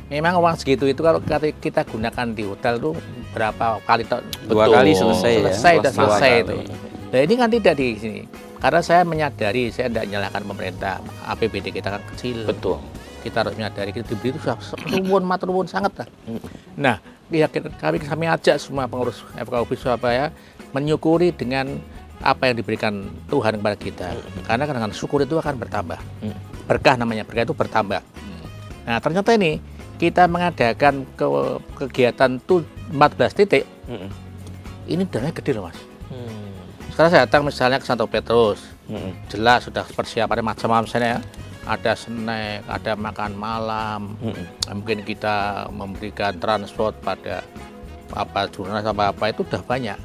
Memang uang segitu itu kalau kita gunakan di hotel tuh berapa kali Dua kali selesai ya. sudah Dua selesai kali. itu. Nah ini kan tidak di sini. Karena saya menyadari, saya tidak menyalahkan pemerintah, APBD kita kan kecil. Betul. Kita harus menyadari kita diberi itu sudah maturnuwun sangat lah. Nah, ya, kami ajak semua pengurus FKUB Surabaya menyukuri dengan apa yang diberikan Tuhan kepada kita. Karena dengan syukur itu akan bertambah. Berkah namanya, berkah itu bertambah. Nah, ternyata ini kita mengadakan kegiatan tuh 14 titik, ini dananya gede loh Mas. Sekarang saya datang misalnya ke Santo Petrus, jelas sudah persiapannya macam-macam misalnya ya. Ada snack, ada makan malam, mungkin kita memberikan transport pada jurnalis apa itu udah banyak.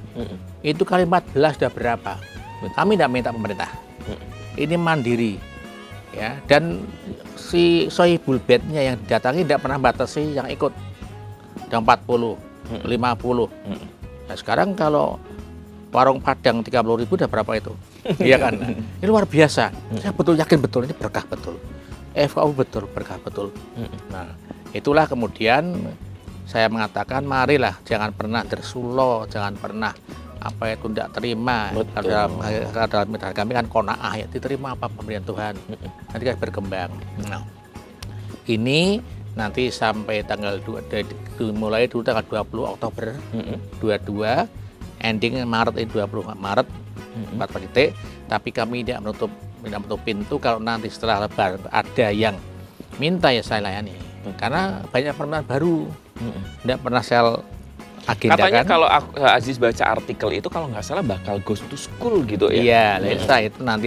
Itu kali 14 sudah berapa? Kami tidak minta pemerintah. Ini mandiri, ya. Dan si sohibul bednya yang didatangi tidak pernah batasi yang ikut. Ada 40, 50. Nah, sekarang kalau warung Padang 30.000 udah berapa itu? Iya kan? Ini luar biasa. Saya yakin betul ini berkah betul. FKU betul berkah betul. Nah, itulah kemudian saya mengatakan marilah jangan pernah dersulo, jangan pernah apa itu tidak terima. Kalau dalam metode kami kan qanaah ya, diterima apa pemberian Tuhan. Nanti kan berkembang. Nah, ini nanti sampai tanggal mulai dulu tanggal 20 Oktober 22, ending Maret ini 20 Maret 4 titik, tapi kami tidak menutup pintu kalau nanti setelah Lebaran ada yang minta ya saya layani, karena banyak permintaan baru, tidak pernah saya agendakan. Katanya kalau Aziz baca artikel itu kalau nggak salah bakal goes to school gitu ya? Iya, setelah itu nanti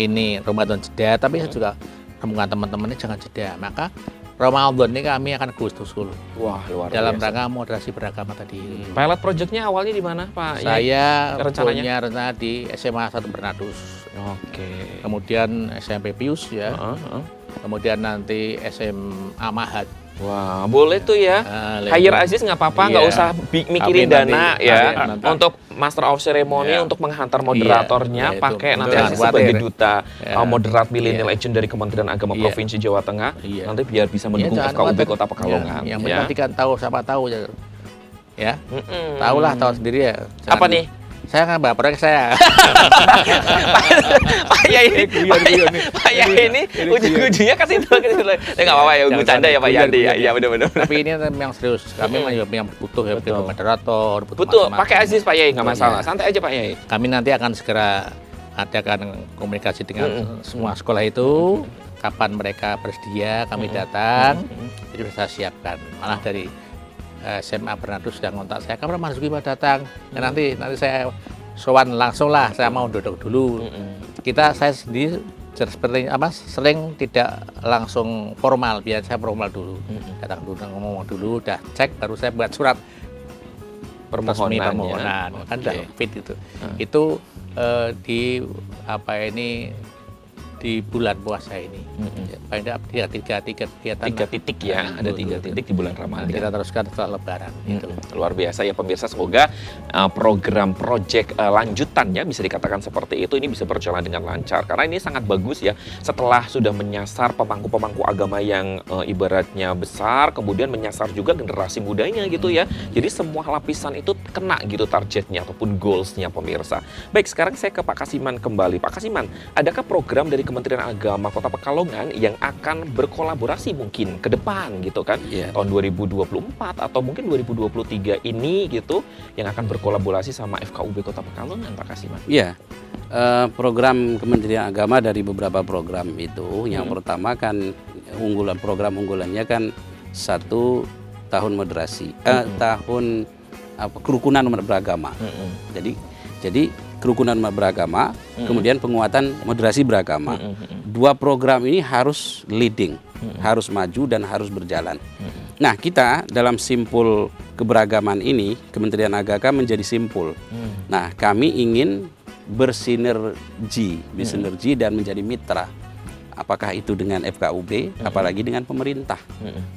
ini Ramadan jeda, tapi saya juga temukan teman-temannya jangan jeda, maka Ramadan ini kami akan goes to school. Wah, luar dalam biasa. rangka moderasi beragama tadi. Pilot projectnya awalnya di mana, Pak? Saya rencananya? punya rencana di SMA 1 Bernadus. Oke. Kemudian SMP Pius ya. Kemudian nanti SMA Mahat. Wah, boleh tuh ya. Hire Aziz nggak apa-apa, nggak Iya. usah mikirin Amin, dana nanti. ya. Amin, nanti. Untuk Master of Ceremony, Iya. untuk menghantar moderatornya, Iya, itu. pakai nanti Jangan Aziz khawatir. sebagai duta Iya. moderat millennial Iya. agent dari Kementerian Agama Iya. Provinsi Jawa Tengah. Iya. Nanti biar bisa mendukung Jangan FKUB khawatir. Kota Pekalongan. Yang ya. penting nanti kan tahu, siapa tahu ya. Mm-mm. Tahulah, tahu sendiri ya. Apa nih? Saya kan baper saya. Pak Yai ini ujung-ujungnya ke situ. Ya nggak apa-apa ya, bercanda ya Pak Yandi ya. Iya benar-benar. Tapi ini memang serius. Kami yang butuh ya, butuh moderator, butuh Betul, macam-macam. pakai Aziz Pak Yai nggak masalah. Iya. Santai aja Pak Yai. Kami nanti akan segera adakan komunikasi dengan semua sekolah itu. Kapan mereka bersedia, kami datang. Jadi sudah saya siapkan. Malah dari SMA Bernadus sudah ngontak saya, kapan Mas Zuki mau datang? Ya, nanti saya sowan langsung lah, saya mau duduk dulu. Saya sendiri seperti sering tidak langsung formal, biar saya formal dulu. Datang dulu, ngomong dulu, udah cek, baru saya buat surat permohonan. Kan udah fit itu. Itu di bulan puasa ini. Paling tidak tiga kegiatan. 3 titik ya, ada 3 titik di bulan Ramadan. Nanti kita teruskan setelah Lebaran. Gitu. Luar biasa ya pemirsa, semoga program project lanjutannya bisa dikatakan seperti itu, ini bisa berjalan dengan lancar. Karena ini sangat bagus ya, setelah sudah menyasar pemangku-pemangku agama yang ibaratnya besar, kemudian menyasar juga generasi mudanya gitu ya. Jadi semua lapisan itu kena gitu targetnya ataupun goalsnya pemirsa. Baik, sekarang saya ke Pak Kasiman kembali. Pak Kasiman, adakah program dari Kementerian Agama Kota Pekalongan yang akan berkolaborasi mungkin ke depan gitu kan, tahun 2024 atau mungkin 2023 ini gitu, yang akan berkolaborasi sama FKUB Kota Pekalongan, Pak Kasiman? Iya, program Kementerian Agama dari beberapa program itu, yang pertama kan program unggulannya kan 1 tahun moderasi, tahun kerukunan umat beragama. Jadi kerukunan umat beragama, kemudian penguatan moderasi beragama. 2 program ini harus leading, harus maju dan harus berjalan. Nah, kita dalam simpul keberagaman ini, Kementerian Agama menjadi simpul. Nah, kami ingin bersinergi dan menjadi mitra. Apakah itu dengan FKUB, apalagi dengan pemerintah.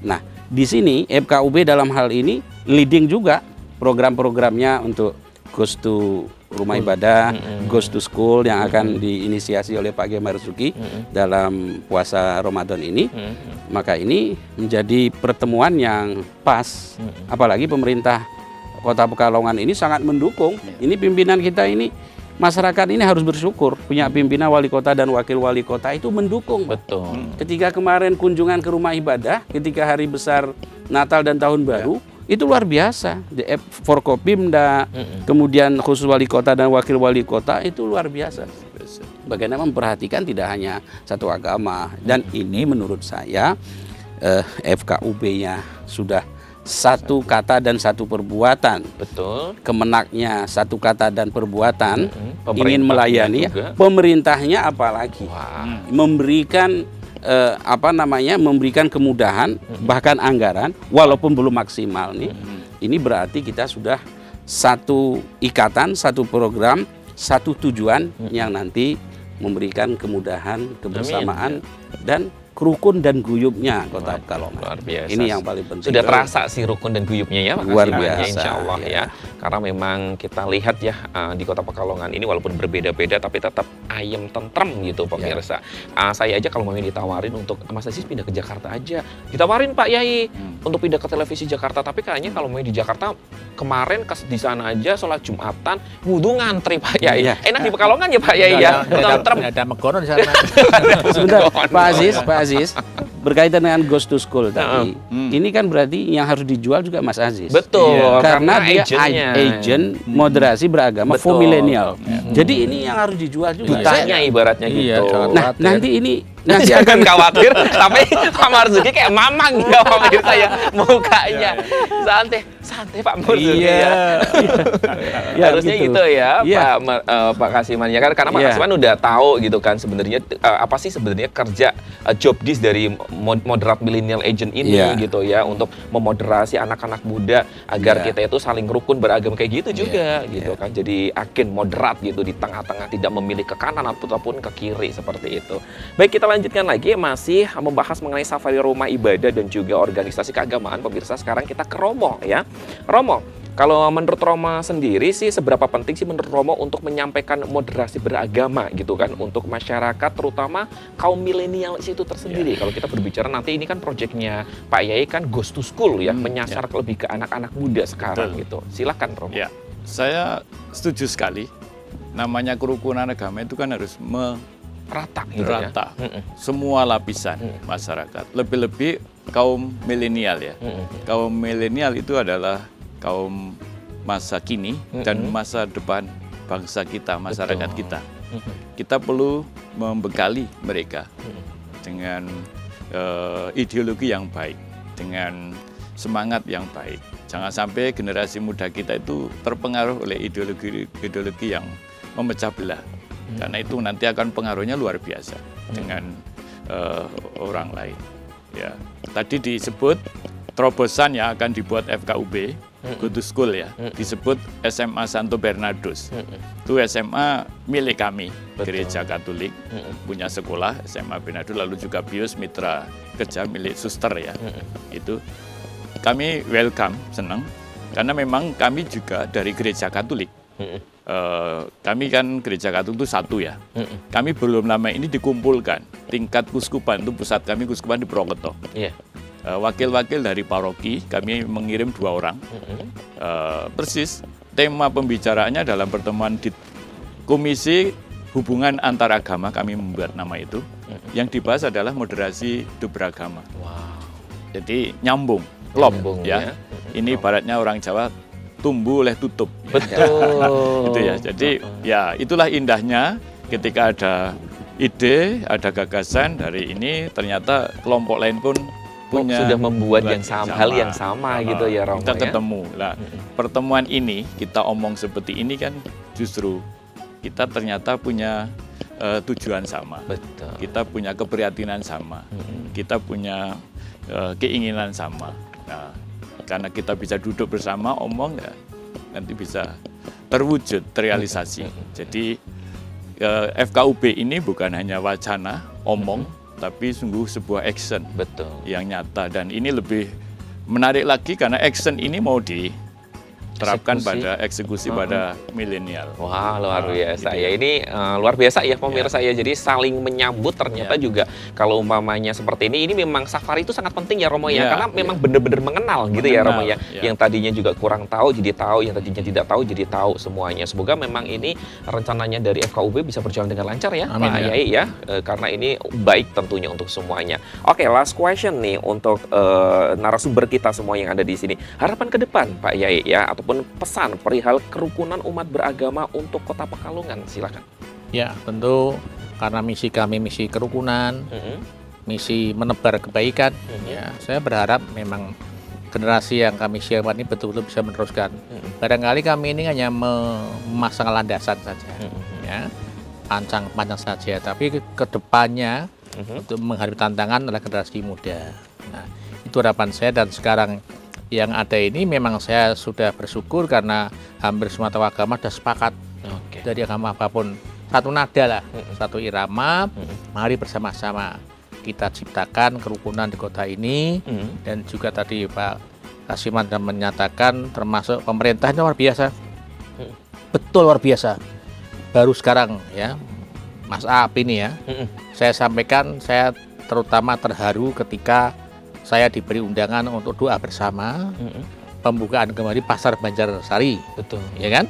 Nah, di sini FKUB dalam hal ini leading juga program-programnya untuk Goes to Rumah Ibadah, Goes to School yang akan diinisiasi oleh Pak Kiai Marzuki dalam puasa Ramadan ini. Maka ini menjadi pertemuan yang pas, apalagi pemerintah Kota Pekalongan ini sangat mendukung. Ini pimpinan kita ini, masyarakat ini harus bersyukur punya pimpinan wali kota dan wakil wali kota itu mendukung. Betul. Ketika kemarin kunjungan ke rumah ibadah, ketika hari besar Natal dan Tahun Baru, itu luar biasa. Di Forkopimda, kemudian khusus wali kota dan wakil wali kota itu luar biasa. Bagaimana memperhatikan tidak hanya satu agama. Dan ini menurut saya FKUB-nya sudah satu kata dan satu perbuatan. Betul. Kemenaknya satu kata dan perbuatan, ingin Pemerintahnya melayani, juga. Pemerintahnya apalagi Wah. memberikan memberikan kemudahan, bahkan anggaran, walaupun belum maksimal nih. Ini berarti kita sudah satu ikatan, satu program, satu tujuan yang nanti memberikan kemudahan, kebersamaan, dan rukun dan guyupnya Kota Pekalongan. Luar biasa. Ini yang paling penting. Sudah terasa sih rukun dan guyupnya ya, Pak Luar Kasih, biasa, insya Allah ya. ya. Karena memang kita lihat ya di Kota Pekalongan ini walaupun berbeda-beda tapi tetap ayem tentrem gitu pemirsa. Saya aja kalau mau ditawarin untuk Mas Aziz pindah ke Jakarta aja, ditawarin Pak Yai untuk pindah ke televisi Jakarta, tapi kayaknya kalau mau di Jakarta kemarin di sana aja sholat Jumatan wudhu ngantri Pak Yai. Iya. Enak di Pekalongan ya Pak Yai ya. Tentrem. Ada megono di sana. Sebentar, Pak Aziz, berkaitan dengan Ghost to School tadi, ini kan berarti yang harus dijual juga Mas Aziz. Betul. Karena dia agentnya. agent moderasi beragama for Betul. milenial. Jadi ini yang harus dijual juga. Dutanya ibaratnya Iya, gitu. jangan Nah, nanti ini nanti Jangan akan khawatir, tapi Pak Marzuki kayak mamang ya pemirsa ya mukanya. Santai Pak Marzuki ya. Ya, Harusnya gitu ya Iya. Pak Kasiman ya kan, karena Pak Iya. Kasiman udah tahu gitu kan sebenarnya apa sih sebenarnya kerja job desk dari moderat millennial agent ini Iya. gitu ya, untuk memoderasi anak-anak muda agar Iya. kita itu saling rukun beragam kayak gitu juga gitu kan. Jadi agen moderat gitu di tengah-tengah, tidak memilih ke kanan ataupun ke kiri seperti itu. Baik, kita lanjutkan lagi masih membahas mengenai safari rumah ibadah dan juga organisasi keagamaan pemirsa. Sekarang kita ke Romo ya. Romo, kalau menurut Romo sendiri sih seberapa penting sih menurut Romo untuk menyampaikan moderasi beragama gitu kan untuk masyarakat terutama kaum milenial itu tersendiri. Kalau kita berbicara nanti ini kan proyeknya Pak Yai kan Ghost to School ya, menyasar lebih ke anak-anak muda sekarang gitu. Silakan Romo. Ya, saya setuju sekali. Namanya kerukunan agama itu kan harus Rata gitu merata ya. semua lapisan masyarakat. Lebih-lebih kaum milenial ya. Kaum milenial itu adalah kaum masa kini dan masa depan bangsa kita, masyarakat kita. Kita perlu membekali mereka dengan ideologi yang baik, dengan semangat yang baik. Jangan sampai generasi muda kita itu terpengaruh oleh ideologi yang memecah belah. Karena itu nanti akan pengaruhnya luar biasa dengan orang lain. Ya, tadi disebut terobosan yang akan dibuat FKUB, Go to School ya, disebut SMA Santo Bernardus. Itu SMA milik kami, Gereja Katolik, punya sekolah SMA Bernardus, lalu juga BIUS Mitra Kerja milik Suster ya. Itu kami welcome, senang, karena memang kami juga dari Gereja Katolik. Kami kan Gereja Katolik itu satu ya. Kami belum lama ini dikumpulkan tingkat kuskupan, itu pusat kami kuskupan di Purwokerto. Wakil-wakil dari paroki kami mengirim 2 orang. Persis tema pembicaraannya dalam pertemuan di Komisi Hubungan Antaragama, kami membuat nama itu. Yang dibahas adalah moderasi hidup beragama. Jadi nyambung, klop ya. Ini ibaratnya orang Jawa tumbuh oleh tutup. Betul. Itu ya. Jadi ya itulah indahnya ketika ada ide, ada gagasan dari ini, ternyata kelompok lain pun punya sudah membuat yang sama, hal yang sama gitu ya Romo. Kita ya? ketemu. Nah, pertemuan ini kita omong seperti ini kan justru kita ternyata punya tujuan sama. Betul. Kita punya keprihatinan sama. Kita punya keinginan sama. Nah, karena kita bisa duduk bersama, omong ya, nanti bisa terwujud, terrealisasi. Jadi FKUB ini bukan hanya wacana, omong, tapi sungguh sebuah action yang nyata. Dan ini lebih menarik lagi karena action ini mau diterapkan pada eksekusi pada milenial. Wah, luar biasa gitu ya. Ini luar biasa ya pemirsa ya. Jadi saling menyambut ternyata juga kalau umpamanya seperti ini memang safari itu sangat penting ya Romo ya. Karena memang benar-benar mengenal gitu ya Romo ya. Yang tadinya juga kurang tahu jadi tahu, yang tadinya tidak tahu jadi tahu semuanya. Semoga memang ini rencananya dari FKUB bisa berjalan dengan lancar ya Pak Yai ya. Karena ini baik tentunya untuk semuanya. Oke, last question nih untuk narasumber kita semua yang ada di sini. Harapan ke depan Pak Yai ya, ataupun pesan perihal kerukunan umat beragama untuk Kota Pekalongan, silakan. Ya, tentu karena misi kami misi kerukunan, misi menebar kebaikan. Ya, saya berharap memang generasi yang kami siapkan ini betul-betul bisa meneruskan. Barangkali kami ini hanya memasang landasan saja, ya, panjang saja. Tapi kedepannya untuk menghadapi tantangan adalah generasi muda. Nah, itu harapan saya, dan sekarang yang ada ini memang saya sudah bersyukur karena hampir semua tokoh agama sudah sepakat. Dari agama apapun, satu nada lah, satu irama. Mari bersama-sama kita ciptakan kerukunan di kota ini. Dan juga tadi Pak Kasiman sudah menyatakan termasuk pemerintahnya luar biasa, betul luar biasa. Baru sekarang ya Mas Aap ini ya, saya sampaikan, saya terutama terharu ketika saya diberi undangan untuk doa bersama pembukaan kembali Pasar Banjarsari. Betul. Ya kan?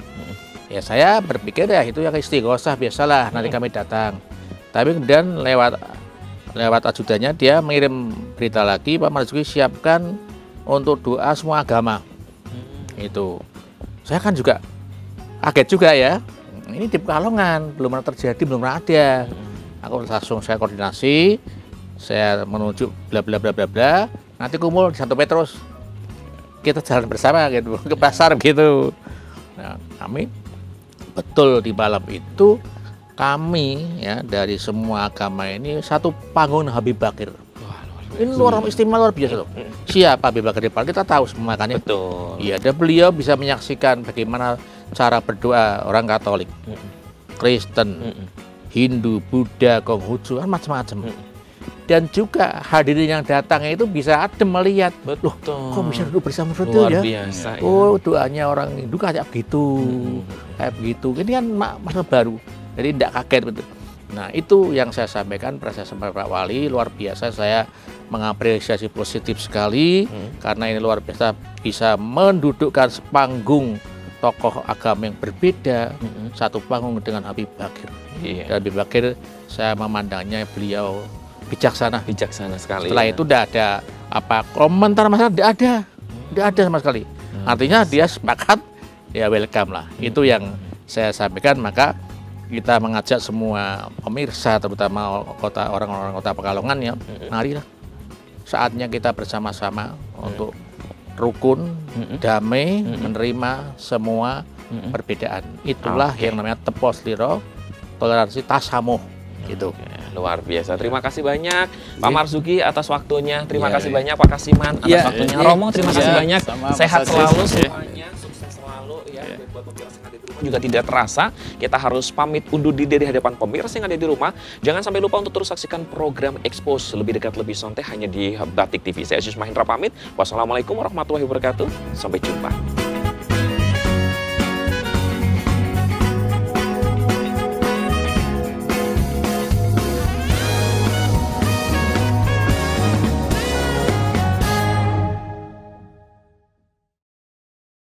Ya saya berpikir ya itu yang istighosah biasalah, nanti kami datang. Tapi kemudian lewat ajudannya dia mengirim berita lagi, Pak Marzuki siapkan untuk doa semua agama. Itu saya kan juga kaget juga ya, ini di Pekalongan belum pernah terjadi, belum pernah ada. Aku langsung saya koordinasi, saya menuju bla bla bla bla bla, nanti kumpul di Santo Petrus, kita jalan bersama gitu ke pasar gitu. Nah, kami betul di malam itu kami ya dari semua agama ini satu panggung Habib Bakir. Ini luar istimewa, luar biasa loh. Siapa Habib Bakir Depan kita tahu semua kan ya. Betul. Iya, dan beliau bisa menyaksikan bagaimana cara berdoa orang Katolik, Kristen, Hindu, Buddha, Konghucu, kan macam-macam. Dan juga hadirin yang datang itu bisa adem melihat, loh kok bisa duduk bersama betul ya? Luar biasa. Oh, doanya orang Hindu kayak begitu, kayak begitu. Ini kan masalah baru, jadi tidak kaget betul. Nah, itu yang saya sampaikan pada Pak Wali, luar biasa. Saya mengapresiasi positif sekali karena ini luar biasa bisa mendudukkan sepanggung tokoh agama yang berbeda, satu panggung dengan Habib Bakir. Dan Habib Bakir saya memandangnya beliau bijaksana. Bijaksana sekali. Setelah itu tidak ada apa komentar masalah, tidak ada sama sekali. Artinya dia sepakat, ya welcome lah. Itu yang saya sampaikan. Maka kita mengajak semua pemirsa, terutama orang-orang kota Pekalongan ya, marilah saatnya kita bersama-sama untuk rukun, damai, menerima semua perbedaan. Itulah yang namanya tepos liro, toleransi, tasamuh. Gitu. Luar biasa. Terima kasih banyak Pak Marzuki atas waktunya. Terima kasih banyak Pak Kasiman atas waktunya. Romo, terima kasih banyak. Sehat selalu semuanya, sukses selalu ya. Buat pemirsa yang ada di rumah juga tidak terasa kita harus pamit undur diri dari hadapan pemirsa yang ada di rumah. Jangan sampai lupa untuk terus saksikan program Expose lebih dekat lebih santai hanya di Batik TV. Saya Aziz Mahendra pamit. Wassalamualaikum warahmatullahi wabarakatuh. Sampai jumpa.